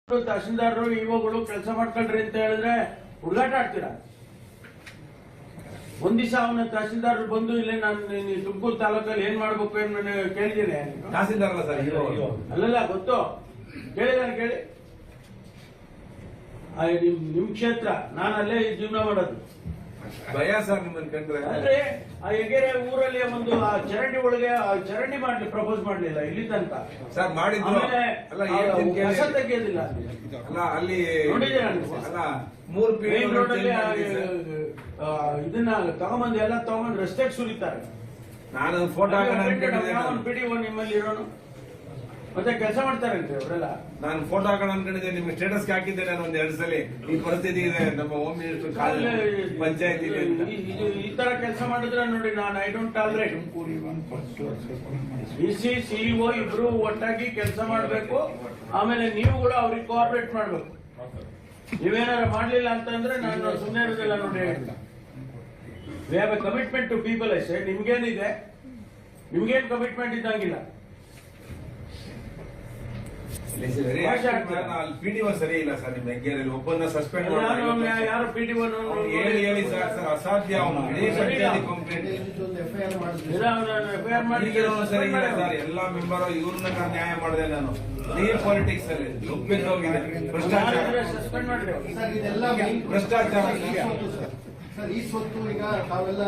ತಹಶೀಲ್ದಾರರು ಇವುಗಳು ಕೆಲಸ ಮಾಡ್ಕೊಳ್ರಿ ಅಂತ ಹೇಳಿದ್ರೆ ಹುಡುಗಾಟ ಆಡ್ತೀರಾ. ಒಂದ್ ದಿವಸ ಅವನ ತಹಶೀಲ್ದಾರರು ಬಂದು ಇಲ್ಲೇ ನಾನು ತುಮಕೂರು ತಾಲೂಕಲ್ಲಿ ಏನ್ ಮಾಡ್ಬೇಕು ಏನು ಕೇಳಿದ್ದೀನಿ. ತಹಸೀಲ್ದಾರ್ ಅಲ್ಲ ಸರ್, ಅಲ್ಲಲ್ಲ ಗೊತ್ತು, ಕೇಳಿದಾನೆ ಕೇಳಿ. ನಿಮ್ ಕ್ಷೇತ್ರ, ನಾನು ಅಲ್ಲೇ ಜೀವನ ಮಾಡೋದು. ಭಯ ಸರ್ ನಿಮ್ಮನ್ನ ಕಂಡ್ರೆ. ಅಂದ್ರೆ ಆ ಹೆಗೆರೆ ಊರಲ್ಲಿ ಒಂದು ಆ ಚರಂಡಿ ಒಳಗೆ ಚರಂಡಿ ಮಾಡ್ಲಿ ಪ್ರಪೋಸ್ ಮಾಡ್ಲಿಲ್ಲ ಇಲ್ಲಿ ತನಕ ಸರ್. ಮಾಡಿದ್ರು ಕಸ ತೆಗೆಯೋದಿಲ್ಲ ಅಲ್ಲ, ಅಲ್ಲಿ ನೋಡಿದ್ದೀರಾ? ಅಲ್ಲ, 3 ಮೇನ್ ರೋಡಲ್ಲಿ ಇದನ್ನ ತಗೊಂಬಂದು ಎಲ್ಲ ತಗೊಂಬಂದು ರಸ್ತೆಗೆ ಸುರಿತಾರೆ. ನಾನು ಫೋಟೋ ಪಿಡಿಒ ನಿಮ್ಮಲ್ಲಿ ಇರೋನು ಮತ್ತೆ ಕೆಲಸ ಮಾಡ್ತಾರಂತೆ ಅವರೆಲ್ಲ. ನಾನು ಫೋಟೋ ಹಾಕೋಣ ಅನ್ಕೊಂಡಿದ್ದೆ, ನಿಮ್ಗೆ ಸ್ಟೇಟಸ್ ಹಾಕಿದ್ದೆ ನಾನು ಒಂದ್ 2 ಸಲ. ಈ ಪರಿಸ್ಥಿತಿ ಇದೆ ನಮ್ಮ ಹೋಮ್ ಮಿನಿಸ್ಟರ್ ಪಂಚಾಯತ್ ಈ ತರ ಕೆಲಸ ಮಾಡಿದ್ರೆ ನೋಡಿ, ನಾನು I don't tolerate. DC CEO ಇಬ್ರು ಒಟ್ಟಾಗಿ ಕೆಲಸ ಮಾಡಬೇಕು. ಆಮೇಲೆ ನೀವು ಕೂಡ ಅವ್ರಿಗೆ ಕೋಆಪರೇಟ್ ಮಾಡ್ಬೇಕು. ನೀವೇನಾರು ಮಾಡ್ಲಿಲ್ಲ ಅಂತಂದ್ರೆ ನಾನು ಸುಮ್ಮನೆ ಇರೋದಿಲ್ಲ ನೋಡಿ. We have a commitment to people ಅಷ್ಟೇ. ನಿಮ್ಗೇನಿದೆ, ನಿಮ್ಗೇನ್ ಕಮಿಟ್ಮೆಂಟ್ ಇದ್ದಂಗಿಲ್ಲ. ಪಿಡಿಒ ಸರಿ ಇಲ್ಲ ಸರ್. ನಿಮ್ಮ ಹೆಗ್ಗೇರಲ್ಲಿ ಒಬ್ಬನ್ನ ಸಸ್ಪೆಂಡ್ ಯಾರು ಪಿಡಿಒ ಹೇಳಿ ಸರ್, ಅಸಾಧ್ಯ. ಸರಿ ಇಲ್ಲ ಸರ್. ಎಲ್ಲಾ ಮೆಂಬರ್ ಇವ್ರನ್ನ ನ್ಯಾಯ ಮಾಡಿದೆ ನಾನು. ಪಾಲಿಟಿಕ್ಸ್ ಅಲ್ಲಿ ಹೋಗಿದೆ ಭ್ರಷ್ಟಾಚಾರ. ಈ ಸ್ವತ್ತು ಈಗ ತಾವೆಲ್ಲ